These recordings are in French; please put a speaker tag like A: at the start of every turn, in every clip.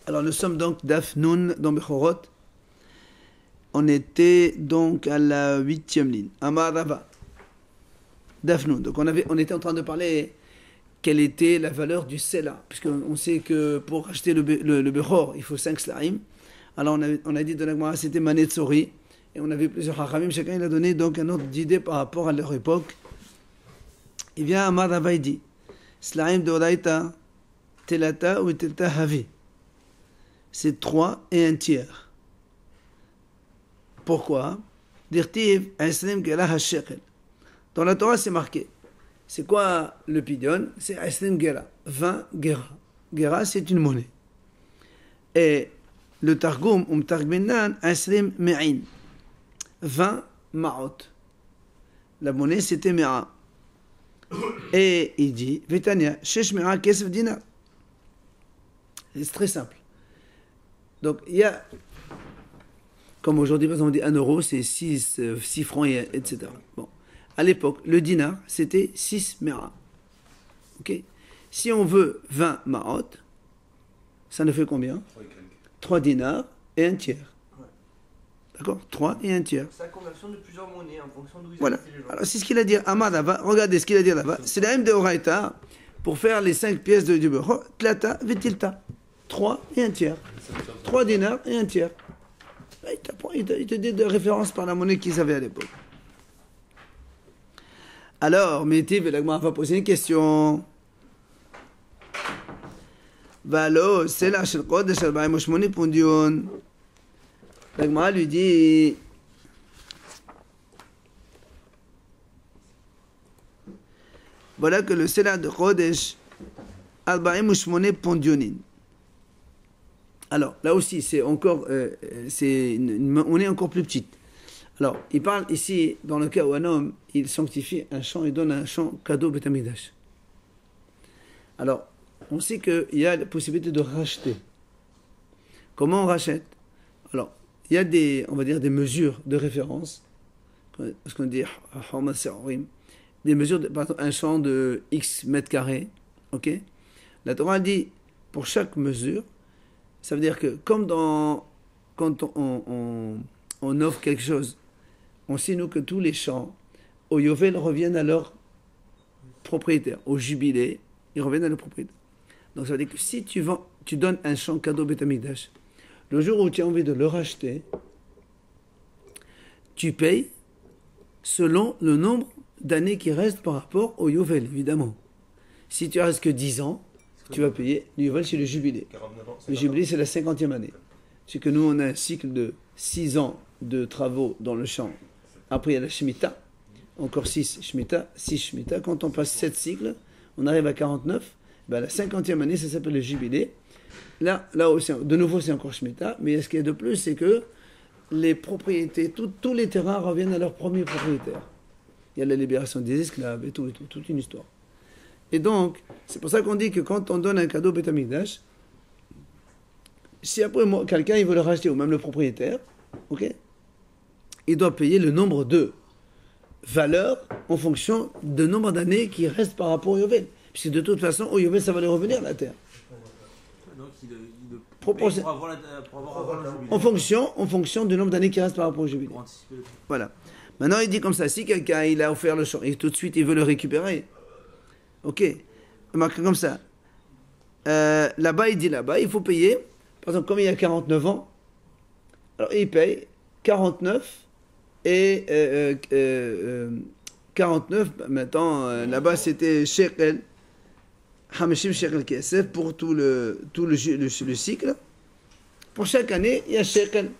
A: Alors nous sommes donc Daf Nun dans Bechorot. On était donc à la 8e ligne. Amar Rava. Daf Nun. Donc on était en train de parler quelle était la valeur du Sela. Puisqu'on sait que pour acheter le Bechor, il faut 5 Slaim. Alors on a dit de la Gemara, c'était Manetzori. Et on avait plusieurs Hachamim. Chacun il a donné donc un ordre d'idée par rapport à leur époque. Il vient Amar Rava, il dit Slaim de Oraita, Telata ou Telta Havi. C'est 3 et un tiers. Pourquoi? Dirtiv Aislim Gera HaShekel. Dans la Torah, c'est marqué. C'est quoi le pidion? C'est Aislim Gera. 20 Gera. Gera, c'est une monnaie. Et le Targum, Targminan, Aislim Me'in. 20 Ma'ot. La monnaie, c'était Me'a. Et il dit, Vitania, Shesh Me'a Kesef Dina. C'est très simple. Donc, il y a, comme aujourd'hui, par exemple, on dit 1 euro, c'est 6 francs, etc. Bon. À l'époque, le dinar, c'était 6 mera. Ok? Si on veut 20 ma'ot, ça ne fait combien? 3 dinars et un tiers. D'accord? 3 et un tiers.
B: C'est la conversion de plusieurs monnaies en fonction d'où ils
A: voilà.
B: les gens.
A: Alors, c'est ce qu'il a dit. Amar là-bas, regardez ce qu'il a dit là-bas. C'est la M de Oraita, pour faire les 5 pièces de Bechor, Tlata, Vetilta. 3 et un tiers. 3 dinars et un tiers. Il te dit de référence par la monnaie qu'ils avaient à l'époque. Alors, Métiv, la Gemara va poser une question. Valo, c'est la Shel Kodesh Arba'im U'Shmoni Pundion. La Gemara lui dit voilà que le Sela de Kodesh Arba'im U'Shmoni Pundionin. Alors, là aussi, c'est encore, on est encore plus petite. Alors, il parle ici, dans le cas où un homme, il sanctifie un champ, il donne un champ cadeau Beth Amikdash. Alors, on sait qu'il y a la possibilité de racheter. Comment on rachète? Alors, il y a des, on va dire, des mesures de référence, ce qu'on dit, des mesures, par exemple, un champ de X mètres carrés, ok? La Torah dit, pour chaque mesure, ça veut dire que comme quand on offre quelque chose, on sait nous que tous les champs, au Yovel, reviennent à leur propriétaire. Au jubilé, ils reviennent à leur propriétaire. Donc ça veut dire que si tu donnes un champ cadeau Beth Amikdash, le jour où tu as envie de le racheter, tu payes selon le nombre d'années qui restent par rapport au Yovel, évidemment. Si tu restes que 10 ans, tu vas payer le Yovel, c'est le jubilé. Le jubilé, c'est la 50e année. C'est que nous, on a un cycle de 6 ans de travaux dans le champ. Après, il y a la Shemitah. Encore 6 Shemitah, 6 Shemitah. Quand on passe 7 cycles, on arrive à 49. Ben, la 50e année, ça s'appelle le jubilé. Là aussi, de nouveau, c'est encore Shemitah. Mais ce qu'il y a de plus, c'est que les propriétés, tous les terrains reviennent à leur premier propriétaire. Il y a la libération des esclaves et tout, toute une histoire. Et donc, c'est pour ça qu'on dit que quand on donne un cadeau Beth Amikdash, si après quelqu'un il veut le racheter, ou même le propriétaire, ok, il doit payer le nombre de valeurs en fonction du nombre d'années qui restent par rapport au Yovel. Puisque de toute façon, au Yovel, ça va lui revenir la terre.
B: Donc
A: en fonction du nombre d'années qui restent par rapport au jubilé. Voilà. Maintenant, il dit comme ça, si quelqu'un il a offert le champ et tout de suite il veut le récupérer, ok, il marque comme ça. Là-bas, il dit il faut payer, par exemple, comme il y a 49 ans, alors il paye 49 et 49, maintenant, là-bas c'était shekel, hamishim shekel kesef pour tout le cycle. Pour chaque année, il y a shekel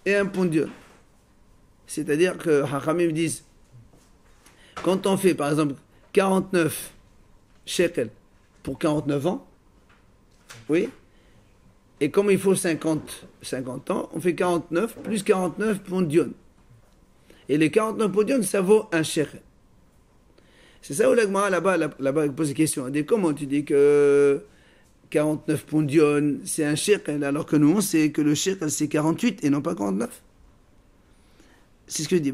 A: et un pondion. C'est-à-dire que Hachamim disent, quand on fait par exemple 49 shekels pour 49 ans, oui, et comme il faut 50 ans, on fait 49 plus 49 pondion. Et les 49 pondion, ça vaut un shekel. C'est ça où l'Agmara là-bas pose des questions. Comment tu dis que 49 pondion, c'est un shekel, alors que nous, on sait que le shekel, c'est 48 et non pas 49. C'est ce que je dis.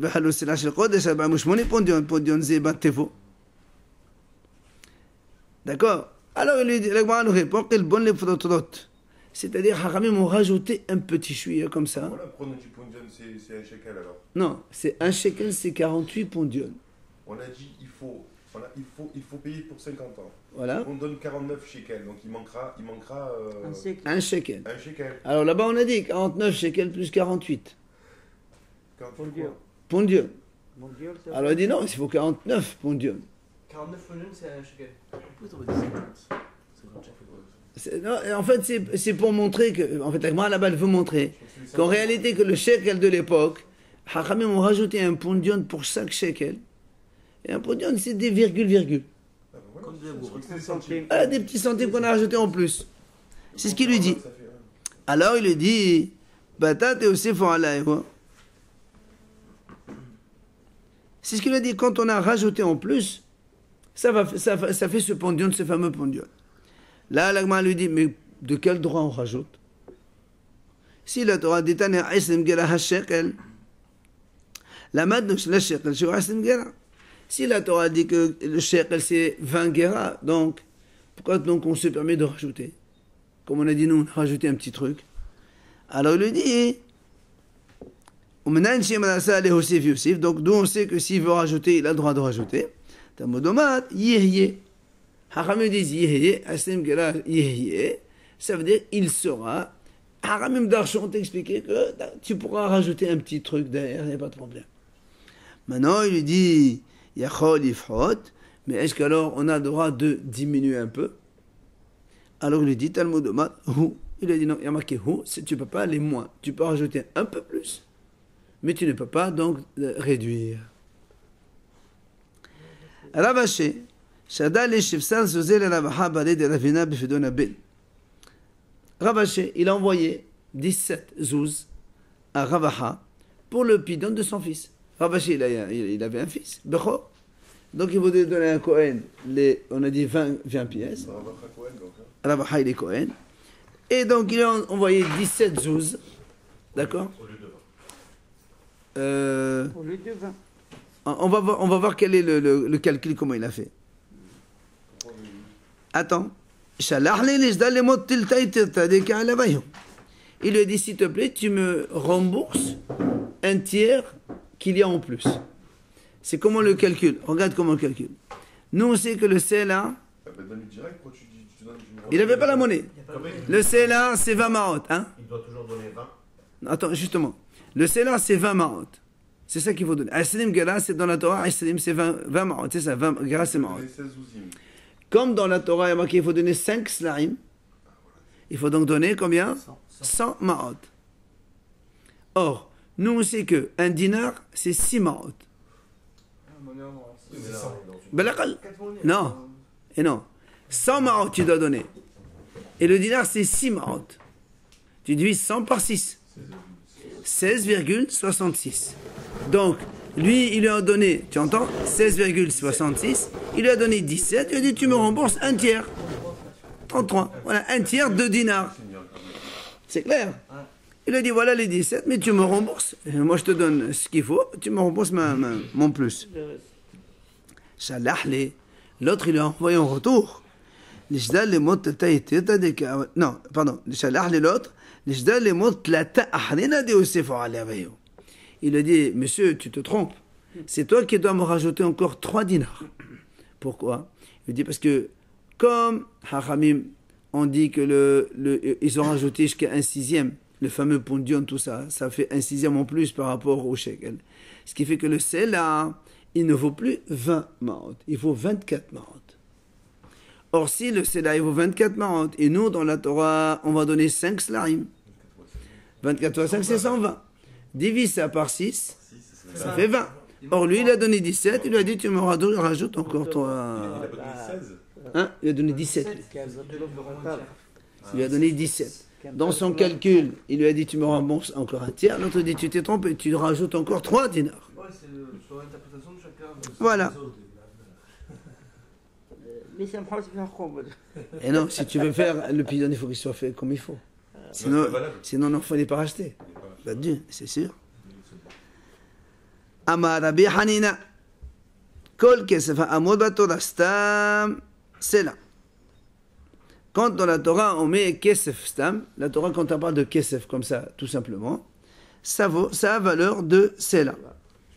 A: D'accord? Alors, l'Agmara nous répond qu'il bonne les photos. C'est-à-dire, Haramim ont rajouté un petit chouïa comme ça.
C: Voilà, prendre du pondion, c'est un shekel alors.
A: Non, c'est un shekel, c'est 48 pondion.
C: On a dit il faut payer pour 50 ans.
A: Voilà.
C: On donne 49 shekels, donc il manquera
A: Un shekel.
C: un shekel.
A: Alors là-bas, on a dit 49 shekels plus 48. Pondion. Alors il dit non, il faut 49 pondion.
B: 49 pondion, c'est un shekel.
A: Non, en fait, c'est pour montrer que, en fait, la Gemara là-bas, elle veut montrer qu'en réalité, que le shekel de l'époque, Hachamim ont rajouté un pondion pour chaque shekel. Et un pondion, c'est des virgules.
C: Voilà,
A: Des petits centimes qu'on a rajoutés en plus. C'est ce qu'il lui dit. Alors il lui dit, Batat et aussi fort à c'est ce qu'il a dit, quand on a rajouté en plus, ça fait ce pondion, ce fameux pondion. Là, l'agma lui dit, mais de quel droit on rajoute? Si la Torah dit, la madnouch, la shekel, si la Torah dit que le shekel c'est 20 guéras, donc, pourquoi donc on se permet de rajouter? Comme on a dit, nous, on a rajouté un petit truc. Alors il lui dit, donc d'où on sait que s'il veut rajouter, il a le droit de rajouter. Tamodomat, yehye. Haramim disent yehye, asem gera yehye, ça veut dire il sera. Haramim d'Archon ont expliqué que tu pourras rajouter un petit truc derrière, il n'y a pas de problème. Maintenant, il lui dit yachol ifrot, mais est-ce qu'alors on a le droit de diminuer un peu? Alors il lui dit Talmudomat, hu. Il lui a dit non, il y a marqué hu, tu ne peux pas aller moins, tu peux rajouter un peu plus, mais tu ne peux pas donc réduire. Ravaché. Ravaché, il a envoyé 17 zouz à Ravaha pour le pidon de son fils. Ravaché, il avait un fils, Bechor. Donc il voulait donner à un Kohen, on a dit 20 pièces. Ravaha, il est Kohen. Et donc il a envoyé 17 zouz, d'accord?
D: Au lieu de 20.
A: On va voir quel est le calcul, comment il a fait. Attends. Il lui a dit, s'il te plaît, tu me rembourses un tiers qu'il y a en plus. C'est comment le calcul? Regarde comment on le calcule. Nous, on sait que le CLA, il n'avait pas la monnaie. Le CLA, c'est 20 marottes. Hein?
C: Il doit toujours donner 20.
A: Attends, justement. Le CLA, c'est 20 marottes. C'est ça qu'il faut donner. Aslim Gara, c'est dans la Torah, Aslim, c'est 20 marottes. C'est ça, 20 Gara, c'est marottes. Comme dans la Torah, il y a marqué, il faut donner 5 slaim. Il faut donc donner combien? 100 marottes. Or, nous, on sait qu'un dinar, c'est 6 marottes. Non. Et non. 100 marottes, tu dois donner. Et le dinar, c'est 6 marottes. Tu divises 100 par 6. 16,66. Donc, lui, il lui a donné, tu entends, 16,66. Il lui a donné 17. Il lui a dit, tu me rembourses un tiers. 33. Voilà, un tiers de dinars. C'est clair? Il a dit, voilà les 17, mais tu me rembourses. Moi, je te donne ce qu'il faut. Tu me rembourses mon plus. L'autre, il lui a envoyé en retour. Non, pardon. L'autre. Il a dit, monsieur, tu te trompes. C'est toi qui dois me rajouter encore 3 dinars. Pourquoi? Il dit, parce que comme Hachamim ont dit que ils ont rajouté jusqu'à 1/6, le fameux pondion, tout ça, ça fait 1/6 en plus par rapport au shekel. Ce qui fait que le sela, il ne vaut plus 20 marottes, il vaut 24 marottes. Or, si le sela, il vaut 24 marottes, et nous, dans la Torah, on va donner 5 slarim. 24 fois 5, c'est 120. Divise ça par 6, ça fait 20. Or, lui, il a donné 17, il lui a dit, tu me rajoutes encore toi.
C: Il a donné 16.
A: Hein? Il a donné 17. Il lui a donné 17. Dans son calcul, il lui a dit, tu me rembourses encore un tiers. L'autre dit, tu t'es trompé, tu rajoutes encore 3 dinars.
B: Ouais, c'est sur l'interprétation de chacun.
A: Voilà.
D: Mais ça me prend faire quoi?
A: Et non, si tu veux faire le pidon, il faut qu'il soit fait comme il faut. Sinon, non, il ne fallait pas racheter. Bah, Dieu, c'est sûr. Amar Rabbi Hanina. Kol kesef ha'amod batorah stam sela. Quand dans la Torah on met kesef stam, la Torah quand on parle de kesef comme ça, tout simplement, ça a valeur de sela.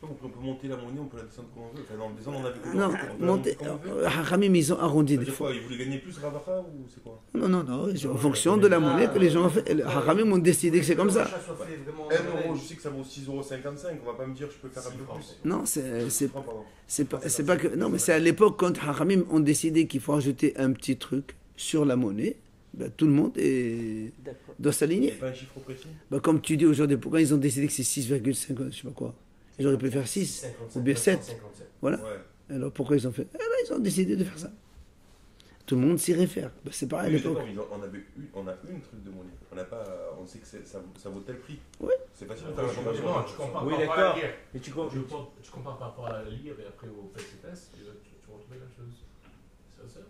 C: On peut monter la monnaie, on peut la descendre comme on veut. Enfin, non, descendre, on a vu.
A: Non, monter. Hachamim, ils ont arrondi des fois.
C: Ils voulaient gagner plus Ravacha ou c'est quoi?
A: Non, en fonction de la monnaie que les gens ont fait. Hachamim ont décidé que c'est comme ça.
C: 1 euro, je sais que ça vaut 6,55 €, on va pas me dire que je peux faire un peu plus.
A: Non, c'est pas que. Non, mais c'est à l'époque quand Hachamim ont décidé qu'il faut ajouter un petit truc sur la monnaie, ben, tout le monde doit s'aligner.
C: Il n'y a pas un chiffre précis?
A: Ben, comme tu dis aujourd'hui, pourquoi ils ont décidé que c'est 6,5, je sais pas quoi. Ils auraient pu faire 6 ou bien 7. Voilà. Ouais. Alors pourquoi ils ont fait? Ils ont décidé de faire ça. Tout le monde s'y réfère. Ben, c'est pareil à l'époque.
C: On a une truc de monnaie. On sait que ça vaut tel prix.
A: Oui.
C: C'est facile de faire la conversion.
E: Non, tu compares
D: Oui,
E: par rapport à
D: d'accord.
E: la lire.
D: Mais tu
E: compares par rapport à la lire et après au PCPS, tu vas retrouver la chose. C'est ça.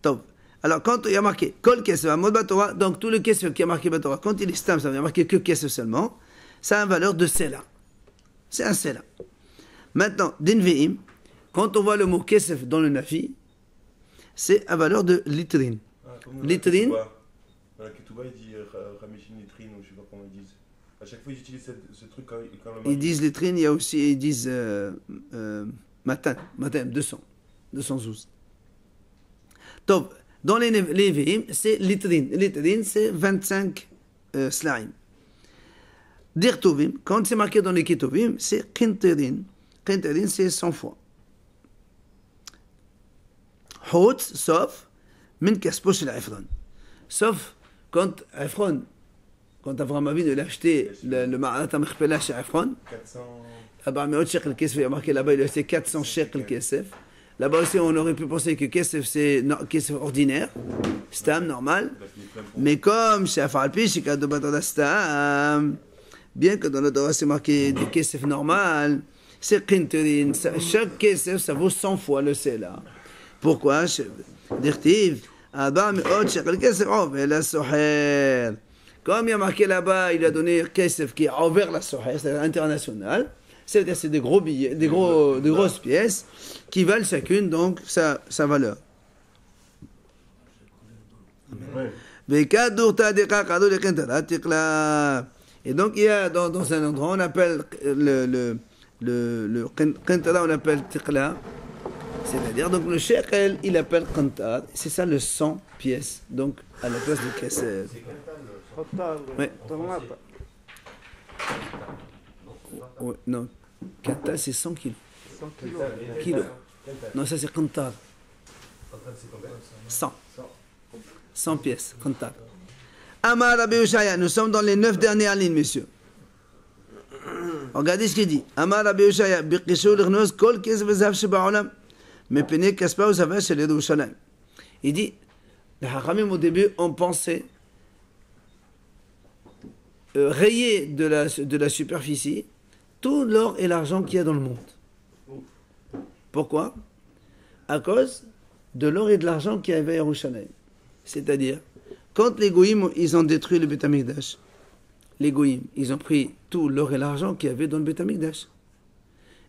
A: Top. Alors, quand il y a marqué Kol Kesef Amod Batorah, donc tout le Kesef qui a marqué Batorah, quand il est stam, ça veut dire marqué que Kesef seulement, ça a une valeur de Sela. C'est un Sela. Maintenant, Dinveim, quand on voit le mot Kesef dans le Nafi, c'est à valeur de Litrin. Litrin.
C: Voilà, Ketouba, il dit Rameshin Litrin, ou je sais pas comment ils disent. À chaque fois, ils utilisent ce truc quand le
A: Ils disent Litrin, il y a aussi, ils disent Matin, 212. Donc, dans les Nevi'im, c'est Litrin. Litrin, c'est 25 slaim. Dirtovim, quand c'est marqué dans les Ketuvim, c'est Kinterin. Kinterin, c'est 100 fois. Hot, sauf, min kaspo chez Ephron. Sauf quand Ephron, quand Avram Avinu il a acheté le Ma'alat HaMechpelah chez Ephron,
C: 400.
A: là-bas, mais shekel kesef, il y a marqué là-bas, il a acheté 400 shekel kesef. Là-bas aussi, on aurait pu penser que kesef, c'est kesef ordinaire, stam, normal. Mais comme chez Afalpi, chez Kadobatada stam, bien que dans le Torah c'est marqué des kesef normal, c'est qinterin. Chaque kesef, ça vaut 100 fois le sela. Pourquoi? Dirtiv, Abba me'od shekel kesef over la soher. Comme il y a marqué là-bas, il a donné kesef qui est envers la soher, c'est-à-dire international. C'est-à-dire c'est des gros billets, des grosses pièces qui valent chacune donc sa valeur. Et donc il y a dans un endroit on appelle le qintara, on appelle tiqla, c'est-à-dire donc le shekel il appelle qintar, c'est ça le 100 pièces donc à la place de kesef. Ouais. Ouais, non, Kata c'est 100 kilos.
D: 100
A: Kilos. Non, ça c'est Qantar. 100. 100 pièces, Qantar. Amar Rabbi Ushaya, nous sommes dans les 9 dernières lignes, messieurs. Regardez ce qu'il dit. Amar Rabbi Ushaya, Biqishu l'Ghnoz, Kol Kesef Zav Sheba'olam, Mepene Kaspa Uzava Shel Yerushalayim. Il dit, les Hachamim au début ont pensé rayer de la superficie tout l'or et l'argent qu'il y a dans le monde. Pourquoi? À cause de l'or et de l'argent qu'il y avait à Yerushalayim. C'est-à-dire, quand les Goïms, ils ont détruit le Beth Amikdash, les Goïms, ils ont pris tout l'or et l'argent qu'il y avait dans le Beth Amikdash.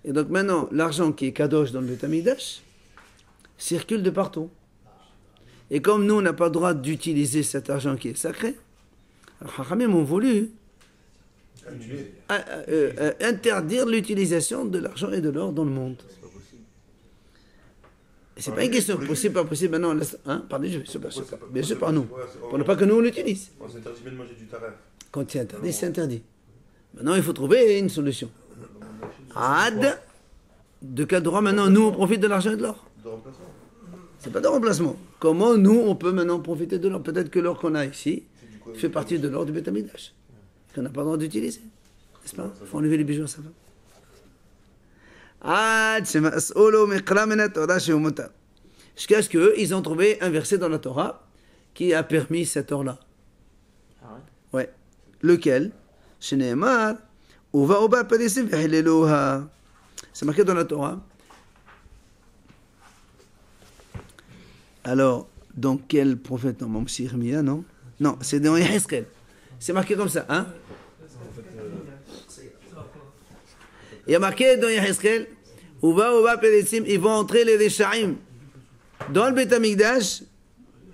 A: Et donc maintenant, l'argent qui est kadosh dans le Beth Amikdash circule de partout. Et comme nous, on n'a pas le droit d'utiliser cet argent qui est sacré, alors Hachamim ont voulu interdire l'utilisation de l'argent et de l'or dans le monde. C'est pas une question possible, pas possible. Maintenant, pardon, bien sûr par nous. Pour ne pas que nous on l'utilise.
C: C'est interdit de manger du taref.
A: Quand c'est interdit, c'est interdit. Maintenant, il faut trouver une solution. Ad, de quel droit maintenant nous on profite de l'argent et de l'or?
C: De remplacement.
A: C'est pas de remplacement. Comment nous on peut maintenant profiter de l'or? Peut-être que l'or qu'on a ici fait partie de l'or du Beth Amikdash, qu'on n'a pas le droit d'utiliser. N'est-ce pas? Il faut enlever les bijoux à sa femme. Jusqu'à ce qu'ils ont trouvé un verset dans la Torah qui a permis cet or-là. Ouais. Lequel? C'est marqué dans la Torah. Alors, dans quel prophète? Non, c'est Irmia, non? Non, c'est dans Yehezkel. C'est marqué comme ça, hein? Il y a marqué dans Yehezkel, ils vont entrer les Reshaim dans le Beth Amikdash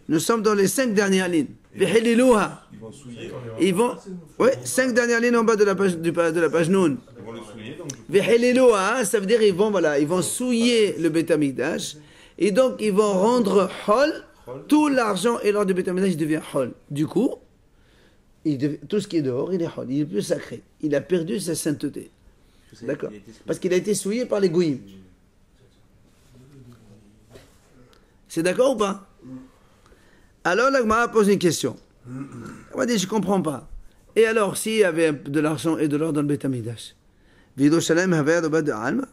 A: Nous sommes dans les 5 dernières lignes. Vihililouha.
C: Ils vont souiller.
A: Ils vont. Ouais, 5 dernières lignes en bas de la page, de la page Noun.
C: Ils vont le souiller, donc du coup,
A: Vihililouha, ça veut dire ils vont, voilà, ils vont souiller le Beth Amikdash. Et donc ils vont rendre hol. Tout l'argent et l'or du Beth Amikdash devient hol. Du coup, tout ce qui est dehors, il est hol. Il est plus sacré. Il a perdu sa sainteté. D'accord. Parce qu'il a été souillé par les goïms. C'est d'accord ou pas? Alors la Gemara pose une question. On va dire, je ne comprends pas. Et alors, s'il y avait de l'argent et de l'or dans le Beth Amikdash, V'Yerushalem havea d'Obad de Alma.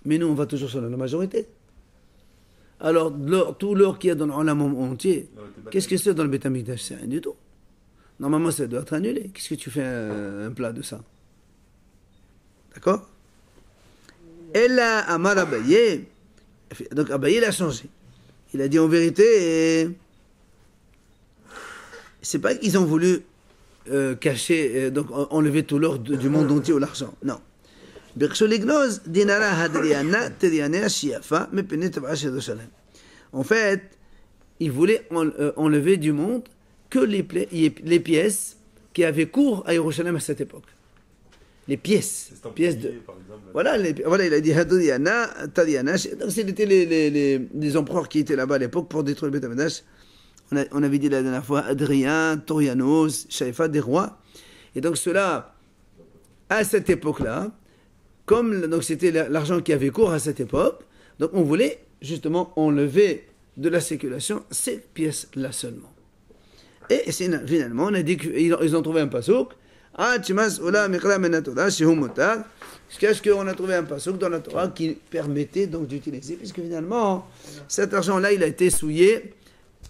A: Mais nous, on va toujours sur la majorité. Alors, tout l'or qu'il y a dans l'Olam entier, qu'est-ce que c'est dans le Beth Amikdash? C'est rien du tout. Normalement, ça doit être annulé. Qu'est-ce que tu fais un plat de ça? D'accord? Et là, Amar Abaye, donc Abaye, il a changé. Il a dit en vérité, c'est pas qu'ils ont voulu cacher, donc enlever tout l'or du monde entier ou l'argent. Non. En fait, ils voulaient enlever du monde que les pièces qui avaient cours à Yerushalem à cette époque. Les pièces de...
C: par exemple.
A: Voilà, il a dit Hadriana, Taliana. Donc, c'était les empereurs qui étaient là-bas à l'époque pour détruire le Beth Amikdash. On avait dit la dernière fois Adrien, Torianos, Shaïfa, des rois. Et donc, cela, à cette époque-là, comme donc c'était l'argent qui avait cours à cette époque, donc on voulait justement enlever de la circulation ces pièces-là seulement. Et finalement, on a dit qu'ils ont trouvé un passouk. Jusqu'à ce qu'on a trouvé un passouk dans la Torah qui permettait donc d'utiliser, puisque finalement, cet argent-là, il a été souillé,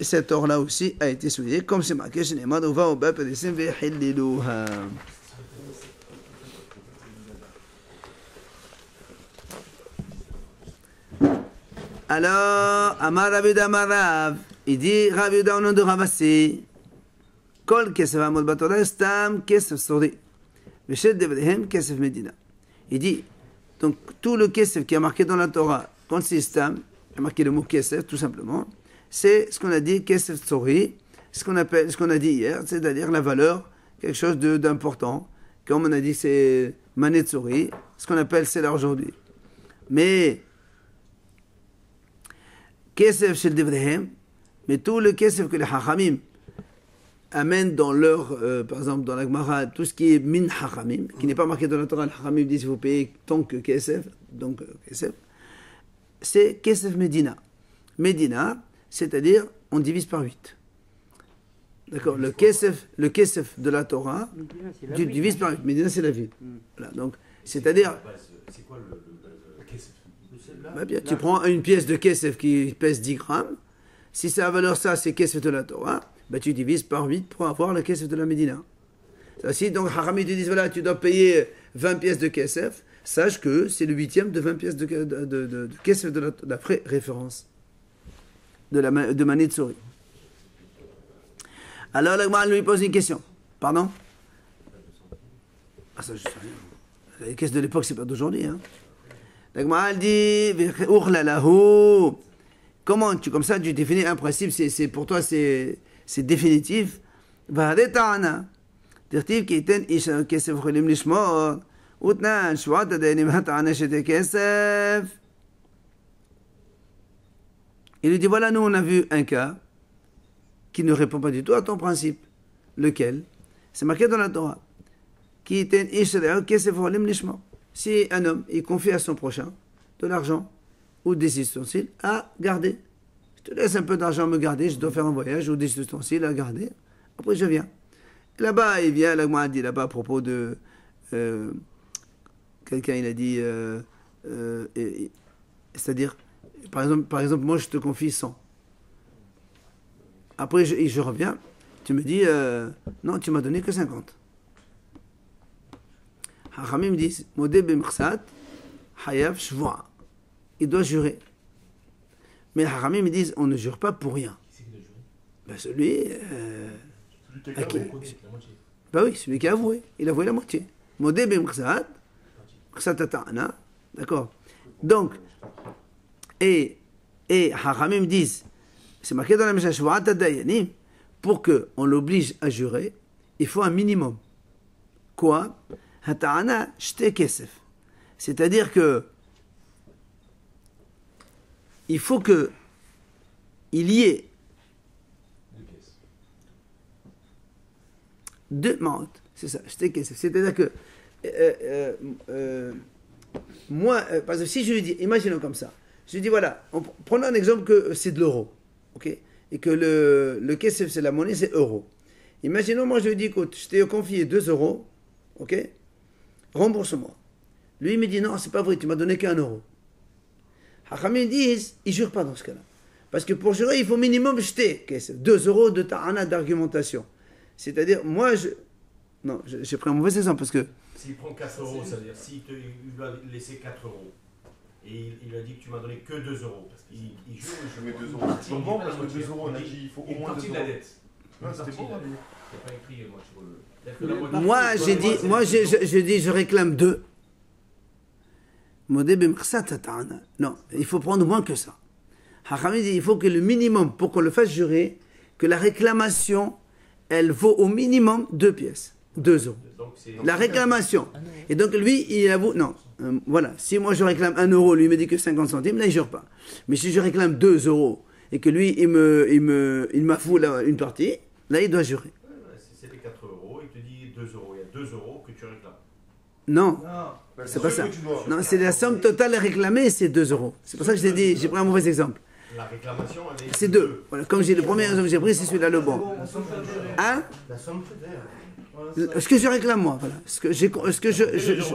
A: et cet or-là aussi a été souillé, comme c'est marqué chez les Madova au Bab et Vehililouha. Alors, Amar Rabiuda Marav, il dit Rabiuda au nom de Ravassi. Kol kesef amod batorah stam kesef sori. V'shet devrehem kesef medina. Il dit, donc tout le kesef qui est marqué dans la Torah, quand c'est stam, il y a marqué le mot kesef tout simplement, c'est ce qu'on a dit kesef sori, ce qu'on a dit hier, c'est-à-dire la valeur, quelque chose d'important. Comme on a dit, c'est manet sori, ce qu'on appelle c'est là aujourd'hui. Mais kesef shel devrehem, mais tout le kesef que les hachamim amènent dans leur, par exemple dans la Gemara, tout ce qui est min hachamim, qui n'est pas marqué dans la Torah, les hachamim disent qu'il faut payer tant que kesef, donc kesef, c'est kesef Medina. Medina, c'est-à-dire on divise par 8. D'accord, le kesef de la Torah, tu divises par 8. Medina, c'est la ville. Voilà, donc, c'est-à-dire...
E: C'est quoi le kesef?
A: Bah bien, tu prends une pièce de kesef qui pèse 10 grammes, si sa valeur ça, c'est kesef de la Torah, bah, tu divises par 8 pour avoir le kesef de la Médina. Si donc Harami te dit, voilà, tu dois payer 20 pièces de kesef, sache que c'est le 8e de 20 pièces de kesef de la vraie référence de Manet Tsori. Alors la Gemara lui pose une question. Pardon? Ah ça je sais rien. Les caisses de l'époque, c'est pas d'aujourd'hui. Hein. La Gemara dit, comment comme ça tu définis un principe, c'est pour toi c'est définitif. Vahadetana. Dirtiv qui était isha kesef cholim lishmor. Utnan shvat adenim hatana shete kesef. Il lui dit voilà, nous on a vu un cas qui ne répond pas du tout à ton principe. Lequel? C'est marqué dans la Torah. Qui était isha kesef cholim lishmor. Si un homme il confie à son prochain de l'argent ou des ustensiles à garder. Je te laisse un peu d'argent à me garder, je dois faire un voyage ou des ustensiles à garder. Après, je viens. Et là-bas, il vient, là, dit là-bas à propos de... quelqu'un, il a dit... c'est-à-dire, par exemple, moi, je te confie 100. Après, je reviens, tu me dis, non, tu m'as donné que 50. Hachamim me dit, Modé b'mchsat, hayav shvoa. Il doit jurer. Mais les Haramim me disent, on ne jure pas pour rien.
E: Qui c'est qui doit jurer?
A: Ben celui
C: Celui qui
A: à
C: a
A: qui
E: La moitié.
A: Ben oui, celui qui a avoué. Il a avoué la moitié. Modé b'mchsat, mchsat ata'ana. D'accord. Donc, et Et Hachamim disent, c'est marqué dans la Mishnah, Shvu'at Dayanim, pour qu'on l'oblige à jurer, il faut un minimum. Quoi? Hata'ana shte kesef. C'est-à-dire que il faut que il y ait deux maot. C'est ça, shte kesef. C'est-à-dire que moi, par exemple, si je lui dis, imaginons comme ça, je lui dis voilà, prenons un exemple que c'est de l'euro, ok? Et que le kesef, c'est la monnaie, c'est euro. Imaginons, moi je lui dis, écoute, je t'ai confié 2 euros, ok? Rembourse-moi. Lui, il me dit, non, c'est pas vrai, tu m'as donné qu'un euro. Hachamim disent, ils jurent pas dans ce cas-là. Parce que pour jurer, il faut minimum jeter 2 euros de ta'ana d'argumentation. C'est-à-dire, moi, non, j'ai pris un mauvais exemple parce que.
F: S'il prend 4 euros, c'est-à-dire s'il lui a laissé 4 euros et il a dit que tu m'as donné que 2 euros, parce qu'il jure,
C: Je mets 2 euros. C'est bon parce que 2 euros, on a dit il faut au moins 2
F: de
C: euros.
F: la dette.
C: Non, c'était bon.
E: C'est pas écrit, moi, sur le.
A: Moi, j'ai dit, je réclame 2. Non, il faut prendre moins que ça. Hachamim dit, il faut que le minimum, pour qu'on le fasse jurer, que la réclamation, elle vaut au minimum 2 pièces, 2 euros. La réclamation. Et donc lui, il avoue, non, voilà, si moi je réclame 1 euro, lui il me dit que 50 centimes, là il jure pas. Mais si je réclame 2 euros et que lui il m'avoue une partie, là il doit jurer.
F: C'est les 4 euros, il te dit 2 euros, il y a 2 euros que tu réclames.
A: Non, c'est pas ça. Non, c'est la somme totale réclamée, c'est 2 euros. C'est pour ça que je t'ai dit, j'ai pris un mauvais exemple.
F: La réclamation, elle est.
A: C'est 2. Voilà, comme j'ai le premier exemple que j'ai pris, c'est celui-là le bon. Hein?
B: La somme fédère.
A: Ce que je réclame moi, voilà. Ce que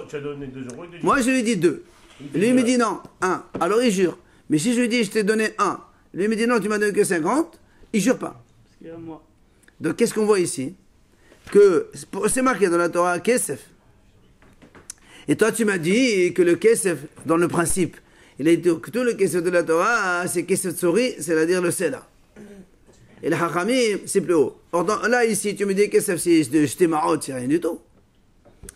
C: Tu as donné 2 euros.
A: moi je lui dis 2. Lui il me dit non, 1. Alors il jure. Mais si je lui dis je t'ai donné 1, lui il me dit non, tu m'as donné que 50, il jure pas. Donc qu'est-ce qu'on voit ici? Que c'est marqué dans la Torah Kesef. Et toi tu m'as dit que le Kesef, dans le principe, il a dit que tout le Kesef de la Torah, c'est Kesef Tsori, c'est-à-dire le Sela. Et le Hachamim, c'est plus haut. Or, là, ici, tu me dis que c'est jeter marot, c'est rien du tout.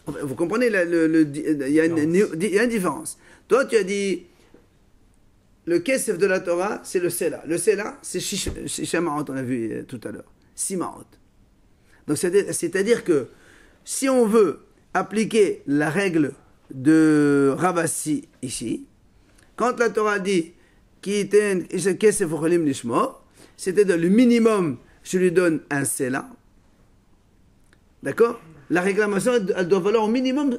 A: Vous comprenez, il y a une différence. Toi, tu as dit, le kesef de la Torah, c'est le Sela. Le Sela, c'est Shisha marot, on a vu tout à l'heure. 6 marot. Donc, c'est-à-dire que, si on veut appliquer la règle de Ravasi ici, quand la Torah dit, kesef ochelim lishmo, c'est-à-dire le minimum, je lui donne un Sela. D'accord? La réclamation, elle doit valoir au minimum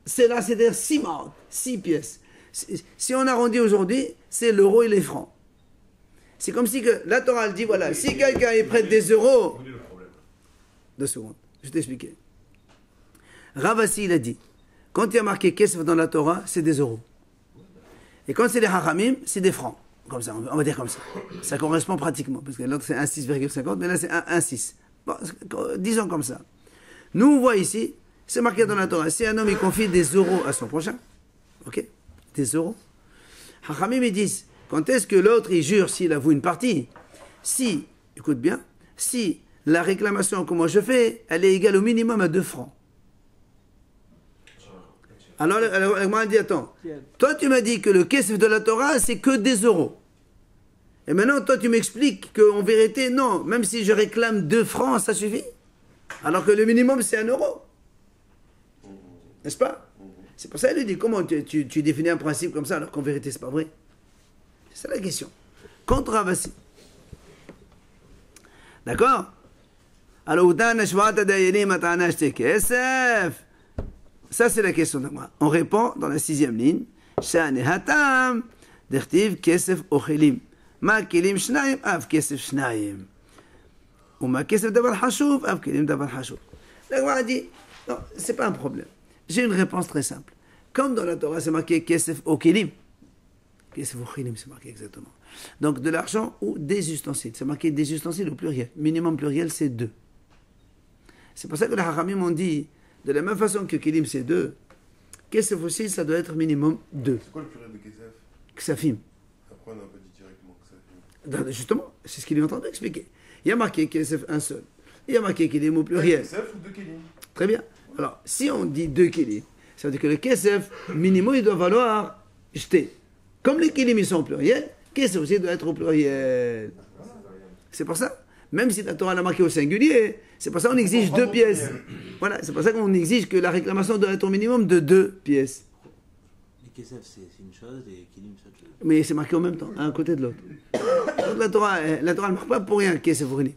A: Sela, c'est-à-dire 6 marques, 6 pièces. Si on arrondit aujourd'hui, c'est l'euro et les francs. C'est comme si que la Torah dit, voilà, si quelqu'un est prêt des euros... 2 secondes, je vais t'expliquer. Ravasi, il a dit, quand il y a marqué Kesef dans la Torah, c'est des euros. Et quand c'est des Hachamim, c'est des francs. Comme ça, on va dire comme ça. Ça correspond pratiquement, parce que l'autre c'est 1,6,50, mais là c'est 1,6. Bon, disons comme ça. Nous, on voit ici, c'est marqué dans la Torah, si un homme il confie des euros à son prochain, ok, des euros, Hachamim ils disent, quand est-ce que l'autre il jure s'il avoue une partie? Si, écoute bien, si la réclamation que moi je fais, elle est égale au minimum à 2 francs. Alors, moi, dit, attends, toi tu m'as dit que le kesef de la Torah, c'est que des euros. Et maintenant, toi tu m'expliques qu'en vérité, non, même si je réclame 2 francs, ça suffit. Alors que le minimum, c'est 1 euro. N'est-ce pas? C'est pour ça qu'il dit, comment tu définis un principe comme ça, alors qu'en vérité, c'est pas vrai? C'est ça la question. Contre Ravasi. D'accord? Alors, ça, c'est la question de moi. On répond dans la 6e ligne. Shane hatam, dertiv kesef ochelim. Ma kelim shnaim, av kesef shnaim. Ou ma kesef davar hashuv, av kelim davar hashuv. La Gemara dit, non, c'est pas un problème. J'ai une réponse très simple. Comme dans la Torah, c'est marqué kesef ochelim. Kesef ochelim, c'est marqué exactement. Donc, de l'argent ou des ustensiles. C'est marqué des ustensiles au pluriel. Minimum pluriel, c'est 2. C'est pour ça que les Hachamim ont dit, de la même façon que Kelim c'est 2, Kesef aussi, ça doit être minimum 2.
C: C'est quoi le pluriel de Kesef?
A: Ksafim.
C: Après, on n'a pas dit directement Ksafim.
A: Justement, c'est ce qu'il est en train d'expliquer. Il y a marqué Kesef un seul. Il y a marqué Kelim au pluriel.
C: Kesef ou 2 Kelim?
A: Très bien. Alors, si on dit 2 Kelim, ça veut dire que le Kesef, minimum, il doit valoir jeter. Comme les Kelim, ils sont au pluriel, Kesef aussi doit être au pluriel. C'est pour ça. Même si la Torah l'a marqué au singulier, c'est pour ça qu'on exige 2 pièces. Voilà, c'est pour ça qu'on exige que la réclamation doit être au minimum de 2 pièces.
G: Les Kesef, c'est une chose, et Kilim, c'est autre chose.
A: Mais c'est marqué en même temps, un à côté de l'autre. Donc la Torah ne marque pas pour rien Kesef ou Kilim.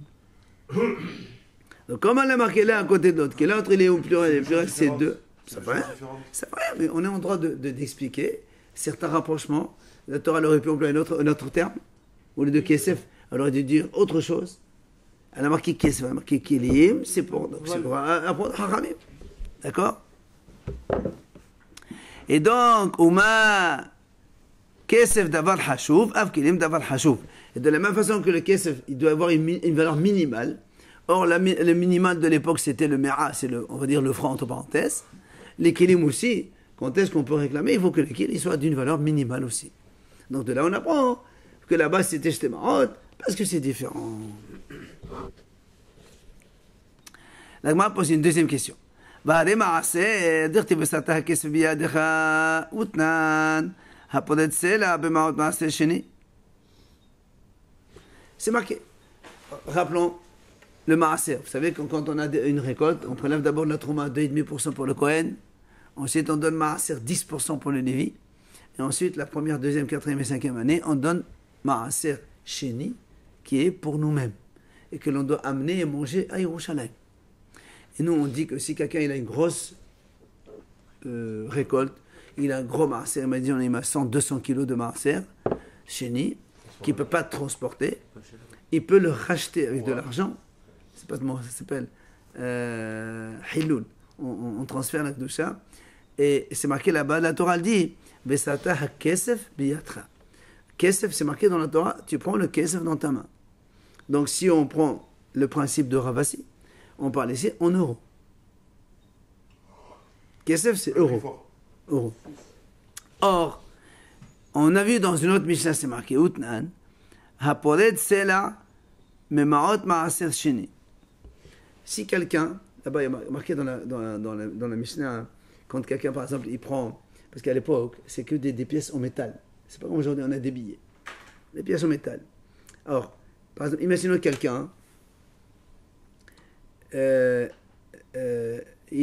A: Donc comme elle a marqué l'un à côté de l'autre, que l'autre il est au pluriel, et le pluriel c'est 2, ça fait rien. Ça fait rien, mais on est en droit d'expliquer certains rapprochements. La Torah aurait pu employer un autre terme, au lieu de Kesef, elle aurait dû dire autre chose. Elle a marqué Kesef, elle a marqué Kilim, c'est pour apprendre Haramim. D'accord? Et donc, Ouma, Kesef davar hashuv, Av Kilim davar hashuv. Et de la même façon que le Kesef, il doit avoir une valeur minimale. Or, le minimal de l'époque, c'était le Mera, c'est on va dire le franc entre parenthèses. Les Kilim aussi, quand est-ce qu'on peut réclamer? Il faut que le Kilim soit d'une valeur minimale aussi. Donc de là, on apprend que là-bas, c'était jeté marot, parce que c'est différent. La Gemara pose une deuxième question. C'est marqué. Rappelons le maaser. Vous savez que quand on a une récolte, on prélève d'abord la trouma 2,5% pour le Kohen. Ensuite, on donne maaser 10% pour le Lévi. Et ensuite, la première, deuxième, quatrième et cinquième année, on donne maaser sheni, qui est pour nous-mêmes. Et que l'on doit amener et manger à Yerushalayim. Et nous, on dit que si quelqu'un il a une grosse récolte, il a un gros maaser, il m'a dit on a 100, 200 kilos de maaser sheni, qu'il ne peut pas transporter, il peut le racheter avec de l'argent. C'est pas ça s'appelle Hiloul. On transfère la Kedusha. Et c'est marqué là-bas, la Torah dit Besata ha-kesef biyatra. Kesef, c'est marqué dans la Torah, tu prends le kesef dans ta main. Donc si on prend le principe de Ravasi, on parle ici en euros. Kesef, c'est euro. Euro. Or, on a vu dans une autre Mishnah, c'est marqué Utnan, Hapoled Sela Memaot Maaser Sheni. Si quelqu'un, là-bas il y a marqué dans la Mishnah, quand quelqu'un par exemple il prend, parce qu'à l'époque c'est que des pièces en métal, c'est pas comme aujourd'hui on a des billets, des pièces en métal. Alors, par exemple, imaginons quelqu'un, il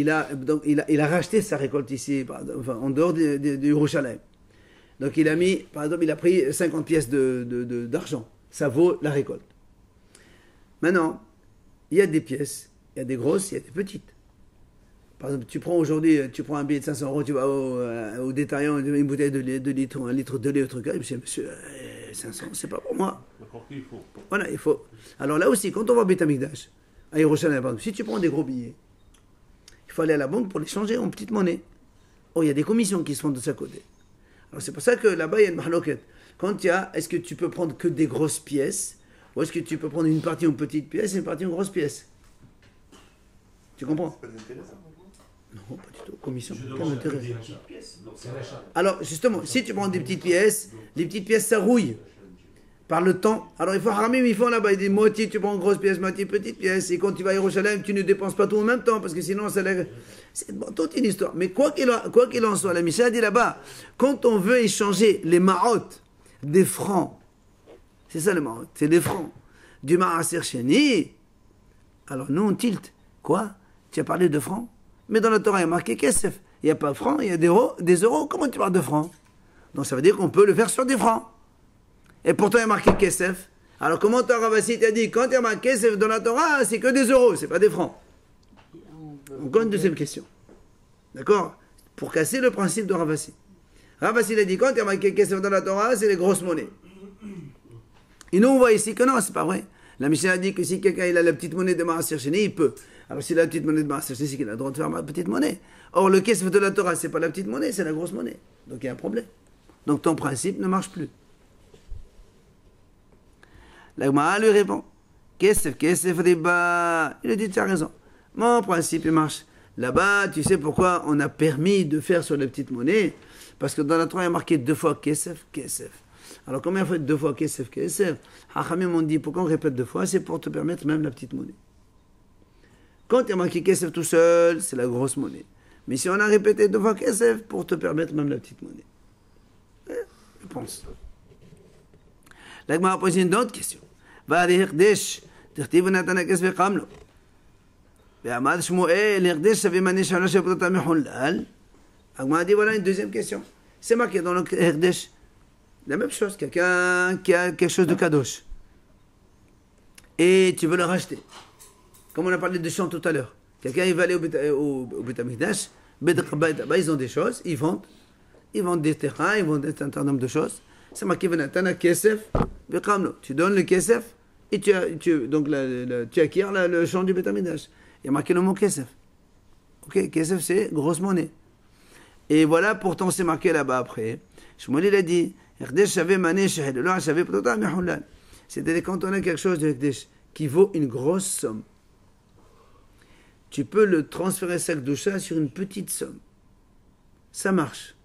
A: a racheté sa récolte ici, enfin, en dehors de Yerushalayim. Donc il a mis, par exemple, il a pris 50 pièces d'argent. Ça vaut la récolte. Maintenant, il y a des pièces, il y a des grosses, il y a des petites. Par exemple, tu prends aujourd'hui, tu prends un billet de 500 euros, tu vas au détaillant, une bouteille de litre, un litre de lait, un truc, et puis monsieur, 500, c'est pas pour moi.
C: Il faut.
A: Voilà, il faut. Alors là aussi, quand on va à Beit Amikdash, à Yerushalayim, par exemple, si tu prends des gros billets, il faut aller à la banque pour les changer en petite monnaie. Oh, il y a des commissions qui se font de ce côté. Alors c'est pour ça que là-bas, il y a une mahloket. Quand il y a, est-ce que tu peux prendre que des grosses pièces, ou est-ce que tu peux prendre une partie en petite pièce et une partie en grosse pièce? Tu comprends?
C: Pas d'intérêt, ça?
A: Non, pas du tout. Commission.
F: Je
A: Quel
F: demande
A: intérêt?
F: des petites pièces. Donc c'est l'achat.
A: Alors justement, si tu prends des petites pièces, les petites pièces ça rouille par le temps. Alors il faut Haramim, ils font là-bas, ils disent moitié tu prends grosse pièce, moitié petite pièce. Et quand tu vas à Yerushalayim, tu ne dépenses pas tout en même temps, parce que sinon c'est toute une histoire. Mais quoi qu'il en soit, la Mishnah dit là-bas, quand on veut échanger les ma'ot des francs, c'est ça le ma'ot, c'est des francs, du ma'aser sheni, alors nous on tilte. Quoi? Tu as parlé de francs? Mais dans la Torah il y a marqué kesef. Il n'y a pas de francs, il y a des euros. Comment tu parles de francs? Donc ça veut dire qu'on peut le faire sur des francs. Et pourtant il y a marqué kesef. Alors comment Ravasi t'a dit, quand il y a marqué kesef dans la Torah, c'est que des euros, c'est pas des francs. Encore une deuxième question. D'accord? Pour casser le principe de Ravasi. Ravasi a dit, quand il y a marqué kesef dans la Torah, c'est les grosses monnaies. Et nous on voit ici que non, c'est pas vrai. La Mishnah a dit que si quelqu'un il a la petite monnaie de Maaser Sheni, il peut. Alors s'il a la petite monnaie de Maaser Sheni, c'est qu'il a le droit de faire ma petite monnaie. Or le kesef de la Torah, c'est pas la petite monnaie, c'est la grosse monnaie. Donc il y a un problème. Donc ton principe ne marche plus. La Gemara lui répond, kesef riba. Il a dit, tu as raison. Mon principe, il marche. Là-bas, tu sais pourquoi on a permis de faire sur les petites monnaies? Parce que dans la Torah, il y a marqué 2 fois kesef. Alors combien il faut être 2 fois kesef? Hachamim m'ont dit, pourquoi on répète 2 fois? C'est pour te permettre même la petite monnaie. Quand il y a marqué kesef tout seul, c'est la grosse monnaie. Mais si on a répété 2 fois kesef, pour te permettre même la petite monnaie. Je pense. La Gemara pose une autre question. Va l'Hekdesh, תכתיב ונתן הכסף וקם לו. ואמר שמואל, הקדש שווה מנה שנה שפרוטה מחולל. הגמרא dit voilà une deuxième question. C'est marqué dans le Hekdesh. La même chose, quelqu'un qui a quelque chose de kadosh. Et tu veux le racheter. Comme on a parlé de champ tout à l'heure. Quelqu'un il va aller au Beit HaMikdash, ils ont des choses, ils vendent des terrains, ils vendent un certain nombre de choses. C'est marqué Venatana Kesef, Vekamlo. Tu donnes le Kesef et tu acquiers le champ du Beit HaMikdash. Il y a marqué le mot Kesef. Ok, Kesef c'est grosse monnaie. Et voilà, pourtant c'est marqué là-bas après. Shmuel il a dit, c'est-à-dire quand on a quelque chose de Hekdesh qui vaut une grosse somme, tu peux le transférer sa Kedusha sur une petite somme. Ça marche.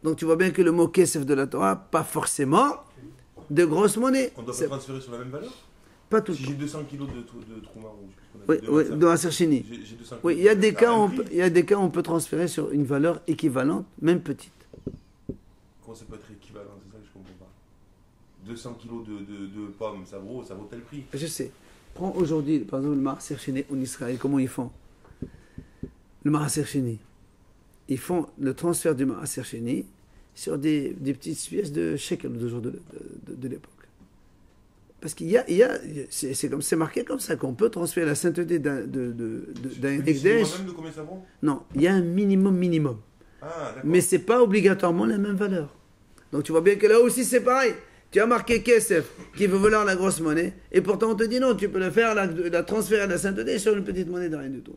A: Donc tu vois bien que le mot Kesef de la Torah, pas forcément de grosse monnaie.
C: On doit pas transférer sur la même valeur?
A: Pas tout.
C: Si j'ai 200 kilos de Trouma rouge.
A: Oui, dans un Serchini.
C: J'ai 200
A: Oui, il y a des cas où on peut transférer sur une valeur équivalente, même petite.
C: Comment ça peut être équivalent? C'est ça que je comprends pas. 200 kilos de pommes, ça vaut tel prix.
A: Je sais. Prends aujourd'hui, par exemple, le Maaser Sheni en Israël. Comment ils font? Le Maaser Sheni. Ils font le transfert du Maaser Sheni sur des petites pièces de shekel de l'époque. Parce qu'il y a c'est marqué comme ça qu'on peut transférer la sainteté d'un Hekdesh.
C: Même de combien ça vaut?
A: Non, il y a un minimum.
C: Ah,
A: mais c'est pas obligatoirement la même valeur. Donc tu vois bien que là aussi c'est pareil. Tu as marqué Kesef qui veut vouloir la grosse monnaie et pourtant on te dit non, tu peux le faire, la transférer à la sainteté sur une petite monnaie de rien du tout.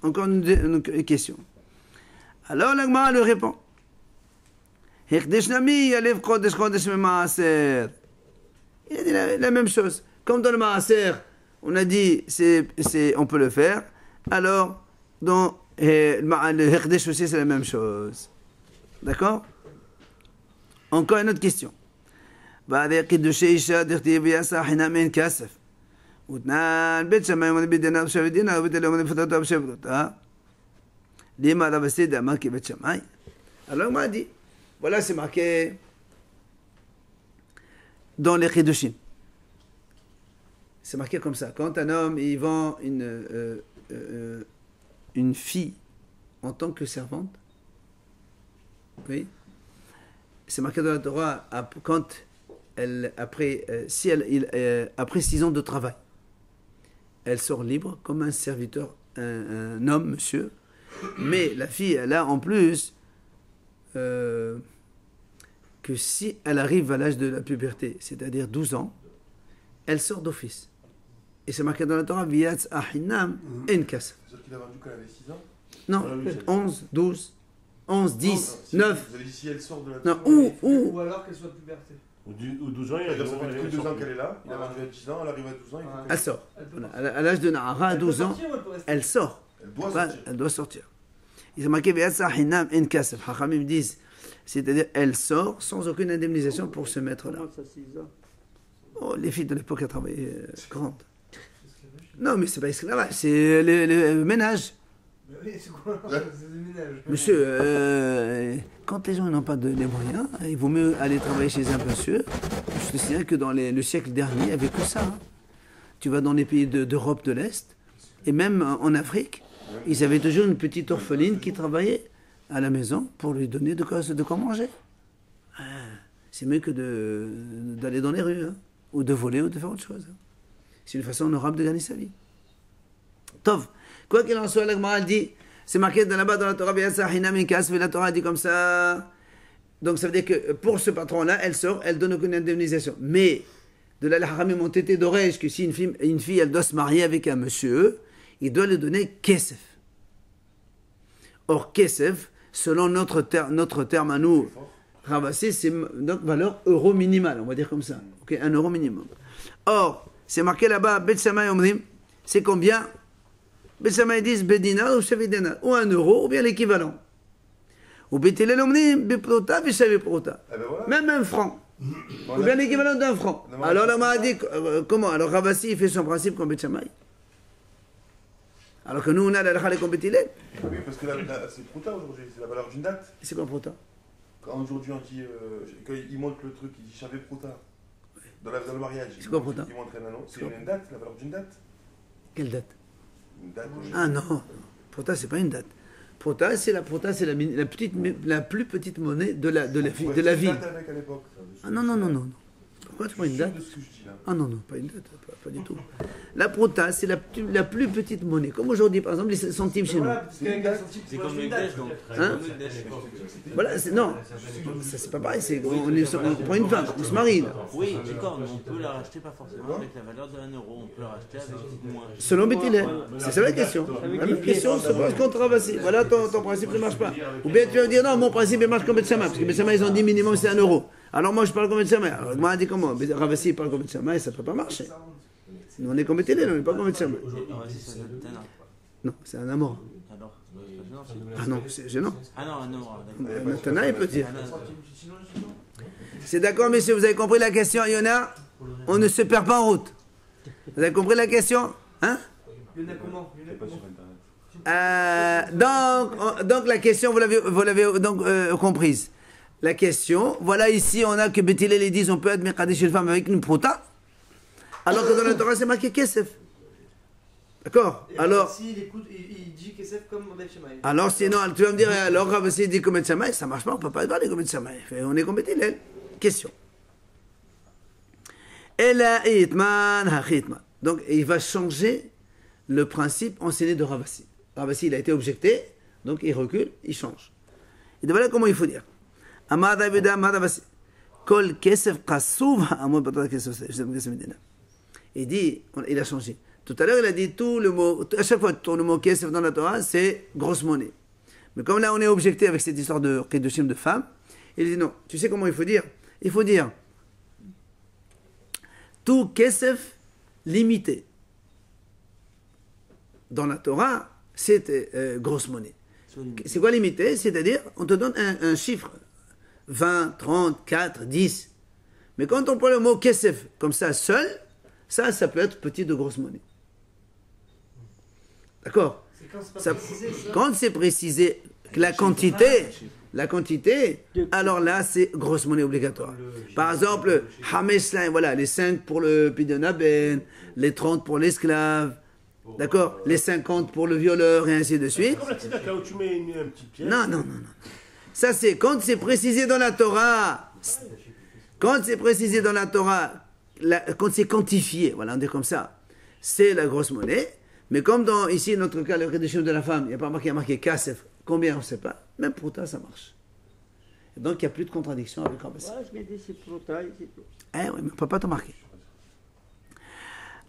A: Encore une question. Alors la Gemara le répond. Hekdesh nami yalev kodesh kodesh memaaser. Il a dit la même chose. Comme dans le Maaser, on a dit on peut le faire. Alors, dans le Hekdesh aussi, c'est la même chose. D'accord? Encore une autre question. بعد يقدش إيشا دختي بياسا حين من كاسف وتنال بيت شما يوم بدنا بشبدينا وبيت اليوم فتاة بشبدتا لما لا بسيدة ما كي بيت شماي. Alors m'a dit voilà c'est marqué dans les Chidushim. C'est marqué comme ça. Quand un homme il vend une fille en tant que servante, oui, c'est marqué dans la Torah quand après 6 ans de travail, elle sort libre comme un serviteur, un homme, monsieur. Mais la fille, elle a en plus que si elle arrive à l'âge de la puberté, c'est-à-dire 12 ans, elle sort d'office. Et c'est marqué dans la Torah, Viyatz Ahinam Enkas.
C: C'est-à-dire qu'il a vendu quand elle avait 6 ans?
A: Non, 11, 12, 11, 10, 9.
C: Vous avez dit si elle sort de la
A: Non,
B: Ou alors qu'elle soit puberté.
F: Ou 12 ans, il y a
C: C'est-à-dire ça fait que 2 ans qu'elle est là, il a vendu à 10 ans, elle arrive à 12 ans, il faut
A: Elle sort. Voilà. À l'âge de Nahara, à 12 ans, elle sort.
C: Elle doit sortir.
A: Il s'est marqué Viyatza Hinam En Kasef. Hachamim disent, c'est-à-dire elle sort sans aucune indemnisation pour se mettre là. Oh, les filles de l'époque elles travaillaient grandes. Non, mais c'est pas esclavage, c'est le ménage.
B: Mais oui, c'est quoi? C'est du ménage.
A: Monsieur, quand les gens n'ont pas les moyens, il vaut mieux aller travailler chez un monsieur. Je te signale que dans le siècle dernier, il n'y avait que ça. Hein. Tu vas dans les pays d'Europe de l'Est, et même en Afrique, ils avaient toujours une petite orpheline qui travaillait à la maison pour lui donner de quoi manger. Ah, c'est mieux que d'aller dans les rues, hein, ou de voler, ou de faire autre chose. Hein. C'est une façon honorable de gagner sa vie. Tov. Quoi qu'il en soit, la Gemara dit, c'est marqué là-bas dans la Torah, la Torah dit comme ça. Donc ça veut dire que pour ce patron-là, elle sort, elle donne aucune indemnisation. Mais de là, les haramim ont été d'oreille que si une fille, elle doit se marier avec un monsieur, il doit lui donner kesef. Or, kesef, selon notre terme à nous, ravassé, c'est donc valeur euro minimale, on va dire comme ça. Okay, 1 euro minimum. Or, c'est marqué là-bas, Bet Shammai Omrim, c'est combien? Bet Shammai disent Bedina ou Shavidina, ou 1 euro, ou bien l'équivalent. Ou Bet Hillel Omrim, Beprota, Beshaviprota. Même 1 franc. Ou bien l'équivalent d'1 franc. Alors là, on m'a dit, comment? Alors Ravassi, il fait son principe comme Bet Shammai. Alors que nous, on a la halakha comme Bet Hillel.
C: Oui, parce que c'est Prota aujourd'hui, c'est la valeur d'une date.
A: C'est quoi Prota?
C: Quand aujourd'hui on dit, quand il montre le truc, il dit Chavé Prota. Dans le mariage.
A: C'est quoi Prota?
C: Il montre un anneau. C'est une date, la valeur d'une date.
A: Quelle date?
C: Une date.
A: Ah non, Prota, c'est pas une date. Prota, c'est la plus petite monnaie de la ville.
C: Avec à l'époque.
A: Ah non, non, non, non. Pourquoi tu prends une date?
C: De ce que je dis là.
A: Ah non, non, pas une date, pas du tout. La prota, c'est la plus petite monnaie. Comme aujourd'hui, par exemple, les centimes chez nous.
B: Voilà, parce qu'avec un centime,
G: C'est
B: tu
G: comme
B: achètes
G: le
B: une date.
G: Daesh, donc.
A: Hein? Voilà, non, ça c'est pas pareil. On prend une femme, on se marie. Là.
G: Oui, d'accord, mais on peut la racheter pas forcément avec la valeur de 1 euro. On peut la racheter avec moins.
A: Selon Bethilel. C'est ça la question. La même question se pose contre Ravasi. Voilà, ton principe ne marche pas. Ou bien tu vas me dire, non, mon principe il marche comme Bethsama. Parce que Bethsama, ils ont dit minimum c'est 1 euro. Alors moi je parle comme Bethsama. Alors moi, on dit comment? Ravasi parle comme Bethsama et ça ne peut pas marcher. Nous, on est comme Bethilel, on n'est pas comme Bethsama. Non, c'est un amour.
G: Alors,
A: Ah non, c'est gênant.
G: ah non, non, d'accord.
A: Maintenant, il peut dire.
G: Ah non,
A: C'est d'accord, messieurs, vous avez compris la question, Yona? On ne se perd pas en route. Vous avez compris la question? Hein?
B: Il y en a comment? Il y en a
C: C'est pas
B: comment?
C: sur internet.
A: Donc la question, vous l'avez donc comprise. La question, voilà ici, on a que Bethilel les disent, on peut être Mekadesh une femme avec une prota, alors que dans la Torah, c'est marqué Kesef. D'accord?
B: Et
A: Alors,
B: s'il écoute, il dit Kesef comme Beth Shemaï.
A: alors sinon, tu vas me dire, alors Ravasi dit comme Bethsamaï, ça marche pas, on peut pas parler comme Bethsamaï. On est comme Bethilel. Question. Ela itman hachitman. Donc, il va changer le principe enseigné de Ravasi. Ravasi, il a été objecté, donc il recule, il change. Et voilà comment il faut dire. Amad Abuda, Amad Ravasi. Kol kesef kassuv ha'amod batat kesef medina. Il dit, il a changé. Tout à l'heure, il a dit tout le mot, à chaque fois, le mot kesef dans la Torah, c'est grosse monnaie. Mais comme là, on est objecté avec cette histoire de kedushim de femmes, il dit non. Tu sais comment il faut dire? Il faut dire tout kesef limité. Dans la Torah, c'est grosse monnaie. C'est quoi limité? C'est-à-dire, on te donne un chiffre. 20, 30, 4, 10. Mais quand on prend le mot kesef comme ça seul, ça peut être petit de grosse monnaie. D'accord?
B: C'est quand c'est pas
A: Ça-
B: précisé, ça.
A: Quand c'est précisé que la quantité, alors là, c'est grosse monnaie obligatoire. Par exemple, Hameshlaim, voilà, les 5 pour le Pidonaben, les 30 pour l'esclave, d'accord? Les 50 pour le violeur, et ainsi de suite.
F: Comme la tzedaka où tu mets une petite pièce.
A: Non, non, non, non. Ça, c'est quand c'est précisé dans la Torah. Quand c'est précisé dans la Torah, quand c'est quantifié, voilà, on dit comme ça, c'est la grosse monnaie. Mais comme dans ici, notre cas, le Kedushim de la femme, il n'y a pas marqué Kasef. Combien, on ne sait pas. Même pour ça, ça marche. Et donc, il n'y a plus de contradiction avec Rabbi.
D: Voilà, je mets des ciprotailles, c'est tout.
A: Eh oui, mais on ne peut pas te marquer.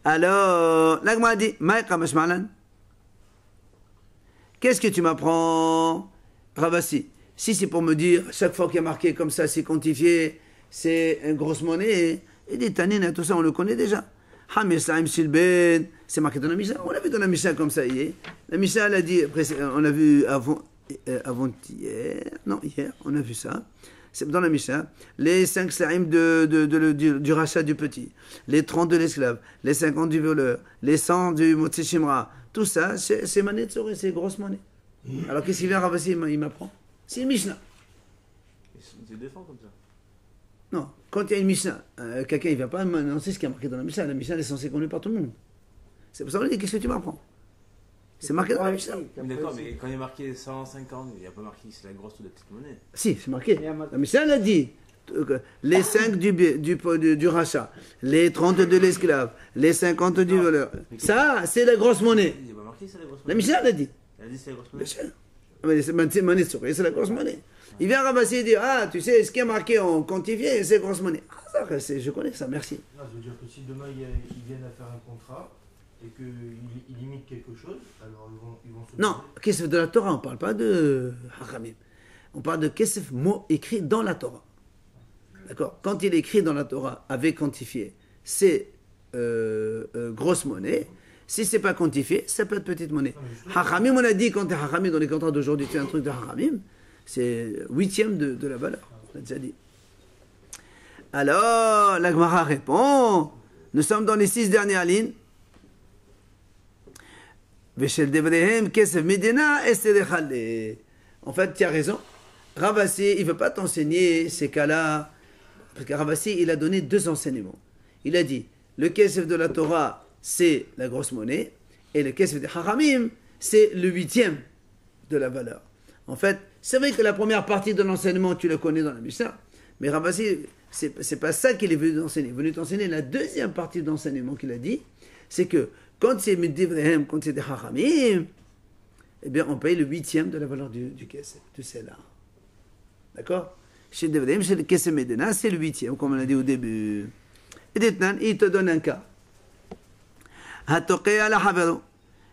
A: Alors, l'Agma a dit, Maïka Mashmalan, qu'est-ce que tu m'apprends, Ravasi? Si c'est pour me dire, chaque fois qu'il y a marqué comme ça, c'est quantifié, c'est une grosse monnaie, et dit, Tanina, tout ça, on le connaît déjà. Hamislaim Shilben, c'est marqué dans la Mishnah. On l'a vu dans la Mishnah comme ça hier. La Mishnah, elle a dit, on l'a vu avant-hier, non, hier, on a vu ça. C'est dans la Mishnah, les 5 slaim du rachat du petit, les 30 de l'esclave, les 50 du voleur, les 100 du Motsi Shimra, tout ça, c'est mané de Soré, c'est grosse monnaie. Alors qu'est-ce qu'il vient Ravasi, il m'apprend? C'est une Mishnah.
G: Tu défends comme ça.
A: Non, quand il y a une Mishnah, quelqu'un ne vient pas annoncer ce qui est marqué dans la Mishnah. La Mishnah elle est censée connaître par tout le monde. C'est pour ça qu'on dit, qu'est-ce que tu m'apprends? C'est marqué dans la Mishnah.
G: D'accord, mais quand il est marqué 150, il n'y a pas marqué c'est la grosse ou la petite monnaie.
A: Si, c'est marqué. La Mishnah elle a dit les 5 du rachat, les 30 de l'esclave, les 50 du voleur. Ça, c'est la grosse monnaie.
G: Il n'y a pas marqué c'est la grosse
A: La
G: monnaie.
A: Mishnah elle a dit.
G: Elle a dit c'est la grosse
A: Bien
G: monnaie.
A: sûr. Mais c'est monnaie de Soré, c'est la grosse monnaie. Il vient Ravasi et dire, ah, tu sais, ce qui est marqué en quantifié, c'est grosse monnaie. Ah, ça, je connais ça, merci.
B: Non, ça veut dire que si demain ils viennent à faire un contrat et qu'ils imitent quelque chose, alors ils vont se.
A: Non, Kesef de la Torah, on ne parle pas de Hachamim. On parle de Kesef, mot écrit dans la Torah. D'accord? Quand il est écrit dans la Torah avec quantifié, c'est grosse monnaie. Si ce n'est pas quantifié, ça peut être petite monnaie. Hachamim, on a dit, quand tu es Hachamim, dans les contrats d'aujourd'hui, tu fais un truc de Hachamim, c'est 8e de la valeur. On l'a déjà dit. Alors, la Gemara répond, nous sommes dans les 6 dernières lignes. En fait, tu as raison. Ravasi, il ne veut pas t'enseigner ces cas-là, parce que Ravasi, il a donné 2 enseignements. Il a dit, le kesef de la Torah, c'est la grosse monnaie, et le kesef des Haramim, c'est le 8e de la valeur. En fait, c'est vrai que la première partie de l'enseignement, tu le connais dans la Mishnah, mais Ravasi, c'est pas ça qu'il est venu t'enseigner. Il est venu t'enseigner la deuxième partie de l'enseignement qu'il a dit, c'est que quand c'est Medivrehem, quand c'est des Haramim, eh bien, on paye le 8e de la valeur du kesef, de celle-là. D'accord? Chez Devrehem, chez le kesef Medina, c'est le 8e, comme on l'a dit au début. Et maintenant, il te donne un cas. Hatoqe ala havero,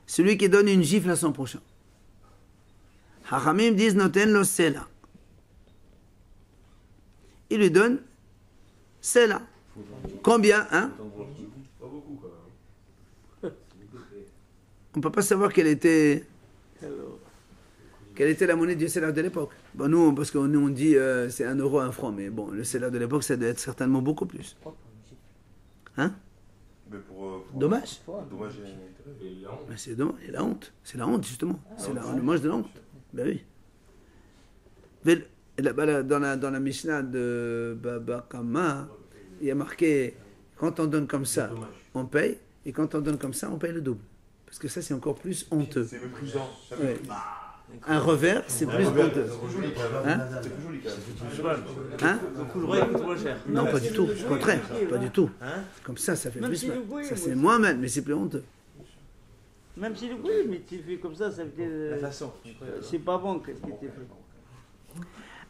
A: celui qui donne une gifle à son prochain. Hachamim disent noten lo sela. Il lui donne sela. Combien, hein?
F: Pas beaucoup quand même.
A: On ne peut pas savoir quelle était la monnaie du sela de l'époque. Bon, nous, parce que nous on dit c'est 1 euro, 1 franc, mais bon, le sela de l'époque, ça doit être certainement beaucoup plus. Hein?
C: Mais pour
A: Dommage.
C: dommage et intérêt.
E: Et la honte.
A: Mais c'est dommage, et la honte. C'est la honte, justement. C'est le manche de la honte. Ben oui. Mais là-bas, dans la Mishnah de Baba Kama, il y a marqué, quand on donne comme ça, on paye, et quand on donne comme ça, on paye le double. Parce que ça, c'est encore plus honteux.
C: C'est méprisant.
A: Ouais. Un revers, c'est plus honteux. Hein?
C: C'est plus joli quand même.
A: Hein?
G: Donc le roi il coûte moins cher.
A: Non, pas du tout. Au contraire, pas du tout.
G: Hein?
A: Comme ça fait
D: Même
A: plus
D: si
A: mal.
D: le bruit,
A: Ça,
D: oui.
A: c'est moins mal, mais c'est plus honteux.
D: Même si oui, mais tu fais comme ça veut dire. C'est pas bon qu'est-ce que tu fais.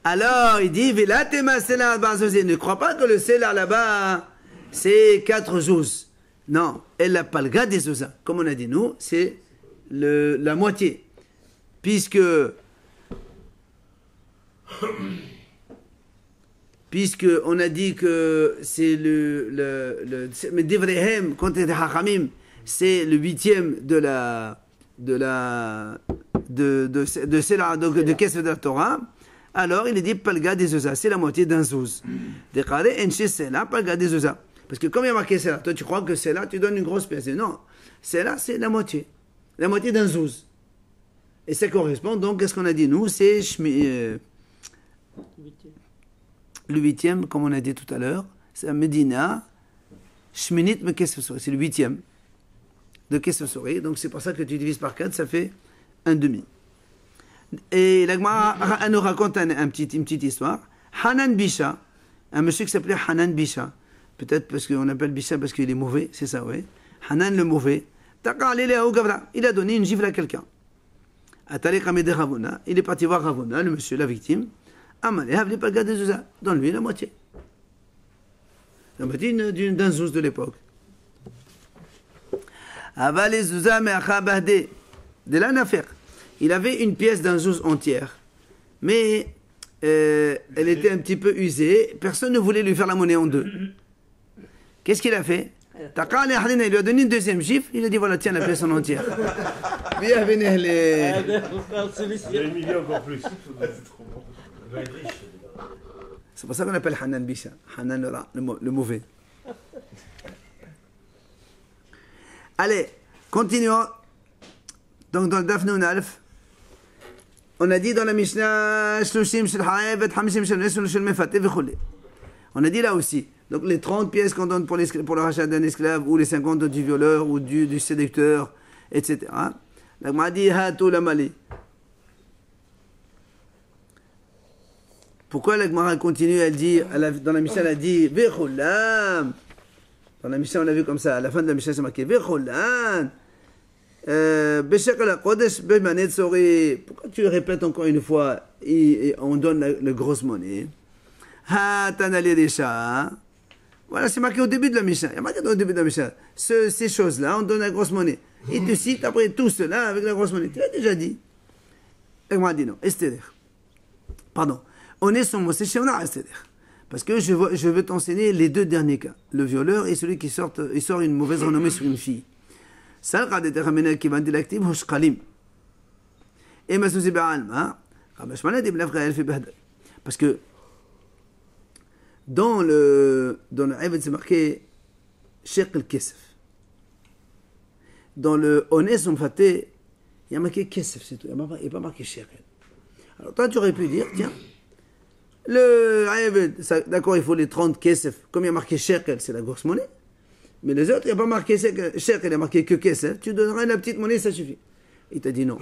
A: Alors, il dit, Velatema Sela Barzozé. Ne crois pas que le Sela là-bas, c'est 4 zouz. Non, elle n'a pas le gars des zouzas. Comme on a dit, nous, c'est la moitié. Puisque on a dit que c'est mais Devrehem, quand il est Hachamim, c'est le 8e de Sela, donc de Kesef de la Torah. Alors, il est dit Palga des Oza, c'est la moitié d'un zouz. Déclaré Enche Sela, Palga des Oza. Parce que comme il y a marqué Sela, toi tu crois que Sela, tu donnes une grosse pièce. Non, Sela, c'est la moitié d'un zouz. Et ça correspond donc à ce qu'on a dit nous, c'est le 8e, comme on a dit tout à l'heure, c'est à Medina, Shminit me Kesef Sori, c'est le 8e de Kesef Sori. Donc c'est pour ça que tu divises par 4, ça fait un demi. Et la Gemara nous raconte une petite histoire. Hanan Bisha, un monsieur qui s'appelait Hanan Bisha, peut-être parce qu'on appelle Bisha parce qu'il est mauvais, c'est ça, oui. Hanan le mauvais, il a donné une gifle à quelqu'un. Il est parti voir Ravuna, le monsieur, la victime. Donne-lui la moitié. La moitié d'un zouz de l'époque. De la nafir. Il avait une pièce d'un zouz entière, mais elle était un petit peu usée. Personne ne voulait lui faire la monnaie en 2. Qu'est-ce qu'il a fait? Il lui a donné une deuxième gifle. Il a dit voilà, tiens la pièce en entière.
F: Il a humilié encore plus. Il va être riche.
A: C'est pour ça qu'on appelle Hanan Bisha. Hanan le mauvais. Allez, continuons. Donc dans le Daf Nun Alf, on a dit dans la Mishnah Shlushim shel Haevet, Hamishim shel Nessun shel Mefateh v'chulé. On a dit là aussi. Donc les 30 pièces qu'on donne pour le rachat d'un esclave, ou les 50 du violeur, ou du séducteur, etc. La Gemara dit Hatou la Mali. Pourquoi la Gemara continue? Elle dit, dans la Mishnah, elle a dit Vechulam. Dans la Mishnah, on l'a vu comme ça. À la fin de la Mishnah, c'est marqué Vechulam. Pourquoi tu répètes encore une fois et on donne la grosse monnaie? Voilà, c'est marqué au début de la Mishnah. Il y a marqué au début de la Mishnah. Ces choses-là, on donne la grosse monnaie. Il te cite après tout cela avec la grosse monnaie. Tu l'as déjà dit. Et moi, dit non. Pardon. On est son mot. C'est Shemna Esteder. Parce que je veux t'enseigner les 2 derniers cas. Le violeur et celui qui sort une mauvaise renommée sur une fille. Parce que dans le Eved, c'est marqué Sheikh al-Kesef. Dans le Ones Umfaté, il y a marqué Kesef, c'est tout. Il n'y a pas marqué Sheikh. Alors toi, tu aurais pu dire, tiens, Le Aïbed, d'accord, il faut les 30 kesef. Comme il y a marqué shekel, c'est la grosse monnaie. Mais les autres, il n'y a pas marqué shekel, il y a marqué que kesef. Tu donneras la petite monnaie, ça suffit. Il t'a dit non.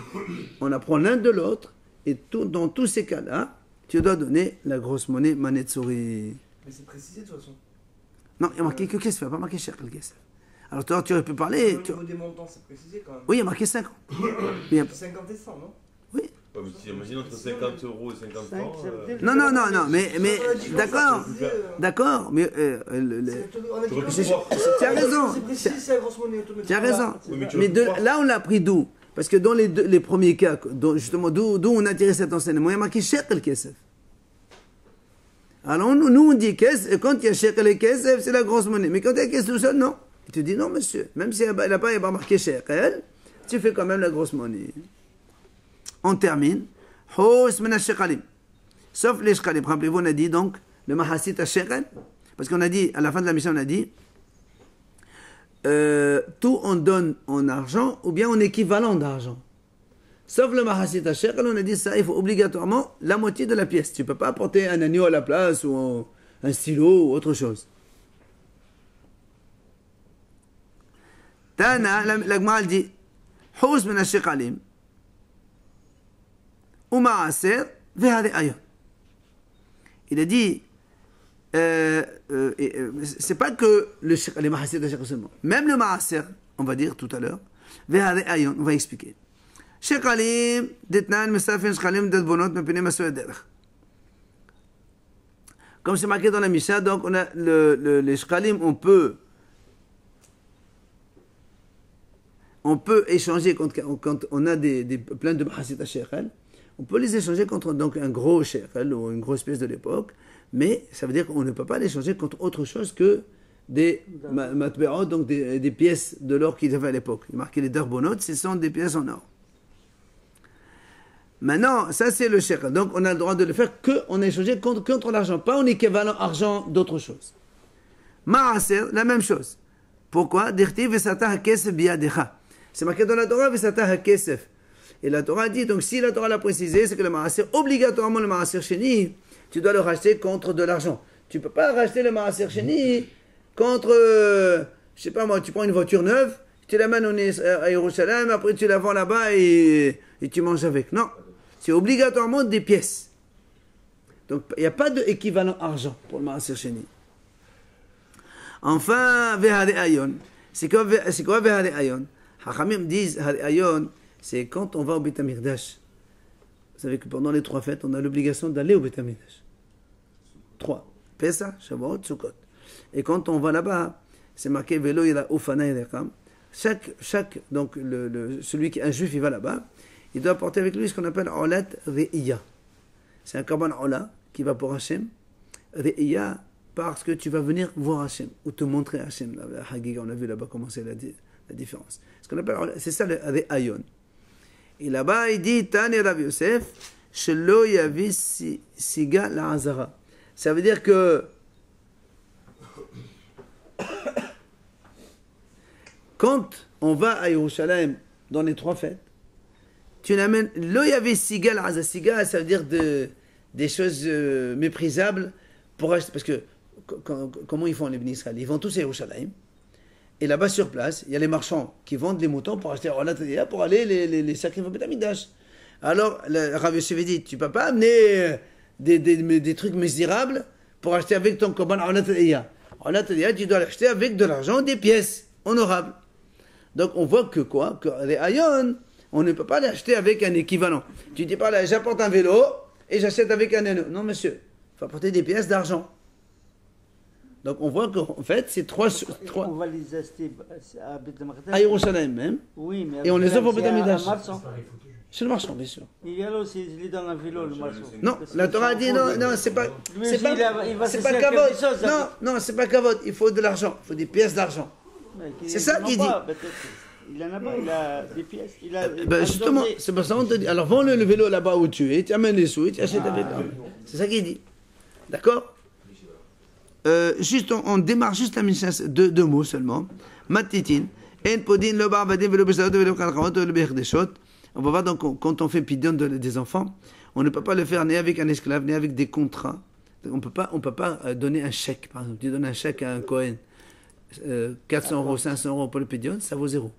A: On apprend l'un de l'autre. Et dans tous ces cas-là, tu dois donner la grosse monnaie manetsuri.
B: Mais c'est précisé de toute façon.
A: Non, il y a marqué que kesef, il n'y a pas marqué shekel kesef. Alors toi, tu aurais pu parler.
B: Au niveau des montants, c'est précisé quand même.
A: Oui, il y a marqué 50.
B: 50 et 100, non?
A: Oui.
C: Ouais, mais imagine entre 50 euros et 50 francs.
A: Non, mais d'accord, mais tu as raison.
B: C'est précisé, c'est la grosse monnaie automatique.
A: Tu as raison.
C: Oui,
A: Mais là, on l'a pris d'où? Parce que dans les premiers cas, justement, d'où on a tiré cet enseignement, il y a marqué shekel kesef. Alors nous on dit kesef, et quand il y a shekel et kesef, c'est la grosse monnaie. Mais quand il y a kesef tout seul, non. Il te dit non, monsieur. Même s'il n'y a pas marqué shekel, tu fais quand même la grosse monnaie. On termine. Hos min shekalim. Sauf les shekalim. Rappelez-vous, on a dit donc le mahasit shekel. Parce qu'on a dit, à la fin de la mission, on a dit tout on donne en argent ou bien en équivalent d'argent. Sauf le mahasit shekel, on a dit ça, il faut obligatoirement la moitié de la pièce. Tu ne peux pas apporter un agneau à la place ou un stylo ou autre chose. Tana, la Gemara dit hos min shekalim. Il a dit, c'est pas que les maaser de shekel seulement. Même le maaser, on va dire tout à l'heure, on va expliquer. Shekalim, detnan, mesafin, shekalim, detbonot, mepine, masoy, derech. Comme c'est marqué dans la Mishnah, donc on a les shekalim, on peut échanger quand on a plein de maaser de shekel. On peut les échanger contre donc un gros shekel ou une grosse pièce de l'époque, mais ça veut dire qu'on ne peut pas les échanger contre autre chose que des matbe'ot, donc des pièces de l'or qu'ils avaient à l'époque. Il marqué les darbonot, ce sont des pièces en or. Maintenant, ça c'est le shekel. Donc on a le droit de le faire qu'en échanger contre l'argent, pas en équivalent argent d'autre chose. Ma'aser, la même chose. Pourquoi? Dirti v'sata ha'kesef biyadecha. C'est marqué dans la Torah v'sata ha'kesef. Et la Torah dit, donc si la Torah l'a précisé, c'est que le maaser, obligatoirement le maaser sheni, tu dois le racheter contre de l'argent. Tu ne peux pas racheter le maaser sheni contre, je sais pas moi, tu prends une voiture neuve, tu l'amènes à Jérusalem, après tu la vends là-bas et tu manges avec. Non, c'est obligatoirement des pièces. Donc il n'y a pas d'équivalent argent pour le maaser sheni. Enfin, vehare ayon. C'est quoi vehare ayon? Hachamim disent vehare ayon. C'est quand on va au Beit HaMikdash. Vous savez que pendant les 3 fêtes, on a l'obligation d'aller au Beit HaMikdash. 3. Pesach, Shavuot, Sukkot. Et quand on va là-bas, c'est marqué Velo ira ufana yerekam. Donc un juif, il va là-bas, il doit apporter avec lui ce qu'on appelle Olat Re'iyah. C'est un korban Ola qui va pour Hachem. Re'iyah, parce que tu vas venir voir Hachem, ou te montrer Hachem. La Hagiga, on a vu là-bas comment c'est la différence. Ce qu'on appelle, c'est ça le Re'ayon. Et là-bas, il dit, Tani Rav Yosef, Shelo yavi siga la azara. Ça veut dire que quand on va à Yerushalayim dans les 3 fêtes, tu n'amènes lo yavi siga la azara. Siga, ça veut dire des choses méprisables pour acheter. Parce que comment ils font les Bnei Israël? Ils vont tous à Yerushalayim. Et là-bas, sur place, il y a les marchands qui vendent les moutons pour acheter pour aller les sacrifier au Beit HaMikdash. Alors, le Rav Yosef dit, tu ne peux pas amener des trucs misérables pour acheter avec ton korban Olat Re'iyah. Olat Re'iyah, tu dois l'acheter avec de l'argent, des pièces honorables. Donc, on voit que quoi? Que Re'ayon, on ne peut pas l'acheter avec un équivalent. Tu dis pas, là, j'apporte un vélo et j'achète avec un anneau. Non, monsieur, il faut apporter des pièces d'argent. Donc on voit qu'en fait, c'est 3...
D: On va les acheter à Beit HaMikdash.
A: À Yerushalayim même.
D: Oui, mais
A: et on les offre au Beit HaMikdash.
E: C'est
A: le marchand, bien sûr.
D: Il y a là aussi, il est dans un vélo, le marchand.
A: Non, la Torah dit non, c'est pas... C'est pas kavod. Non, c'est pas kavod. Il faut de l'argent. Il faut des pièces d'argent. C'est ça qu'il dit.
D: Il en a pas, il a des pièces.
A: Justement, c'est pour ça qu'on te dit. Alors vends le vélo là-bas où tu es, tu amènes les sous et tu achètes avec. C'est ça qu'il dit. D'accord? Juste, on démarre juste la Mishnah, 2 mots seulement. Matitin, en podin le barbadim velo besadot velo kalchamot velo berdeshot. On va voir donc quand on fait pidion des enfants, on ne peut pas le faire ni avec un esclave ni avec des contrats On peut pas donner un chèque, par exemple. Tu donnes un chèque à un Cohen, 400 euros, 500 euros pour le pédion, ça vaut 0.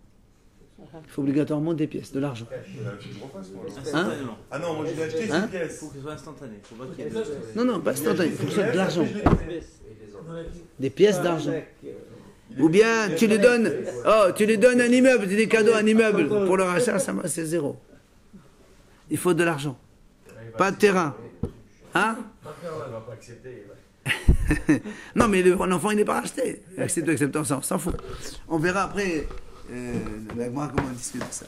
A: Il faut obligatoirement des pièces, de l'argent.
G: Instantanément.
C: Ah non, moi je l'ai acheté, c'est
A: Hein
C: une pièce.
G: Il faut que ce soit instantané. Faut pas qu'il y ait
A: Non, pas instantané, il faut que ce soit de l'argent. Des pièces d'argent. Ou bien tu lui donnes un immeuble, des cadeaux à un immeuble pour le rachat, c'est 0. Il faut de l'argent, pas de terrain. Hein? Non, mais l'enfant il n'est pas racheté. Accepte, on s'en fout. On verra après comment on discute de ça.